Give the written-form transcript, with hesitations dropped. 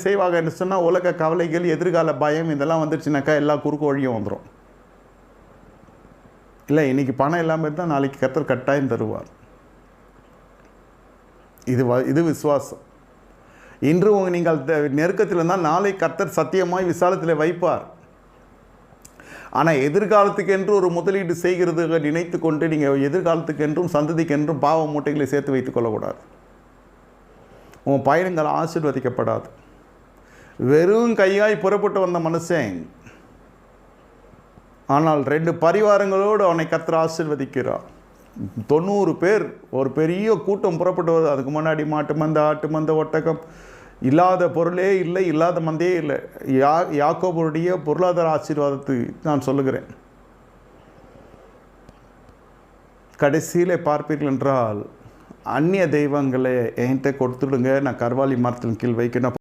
செய்வாங்க என்று சொன்னால் உலக கவலைகள், எதிர்கால பயம் இதெல்லாம் வந்துருச்சுனாக்கா எல்லா குறுக்கு வழியும் வந்துடும். இல்லை, இன்றைக்கி பணம் இல்லாமல் இருந்தால் நாளைக்கு கர்த்தர் கட்டாயம் தருவார். இது விசுவாசம். இன்று நீங்கள் நெருக்கத்தில் இருந்தால் நாளை கர்த்தர் சத்தியமாய் விசாலத்தில் வைப்பார். ஆனால் எதிர்காலத்துக்கு என்று ஒரு முதலீடு செய்கிறது நினைத்து கொண்டு நீங்கள் எதிர்காலத்துக்கு என்றும் சந்ததிக்கு என்றும் பாவ மூட்டைகளை சேர்த்து வைத்துக் கொள்ளக்கூடாது. உன் பயணங்கள் ஆசீர்வதிக்கப்படாது. வெறும் கையாய் புறப்பட்டு வந்த மனுஷன், ஆனால் 2 பரிவாரங்களோடு அவனை கர்த்தர் ஆசீர்வதிக்கிறார். 90 பேர், ஒரு பெரிய கூட்டம் புறப்பட்டு வருது. அதுக்கு முன்னாடி மாட்டு மந்த, ஆட்டு மந்த, ஒட்டகம், இல்லாத பொருளே இல்லை, இல்லாத மந்தையே இல்லை. யாக்கோபுடைய பொருளாதார ஆசீர்வாதத்தை நான் சொல்லுகிறேன். கடைசியில் பார்ப்பீர்கள் என்றால், அந்நிய தெய்வங்களை என்கிட்ட கொடுத்துடுங்க, நான் கர்வாலி மரத்தின் கீழ் வைக்கணும்.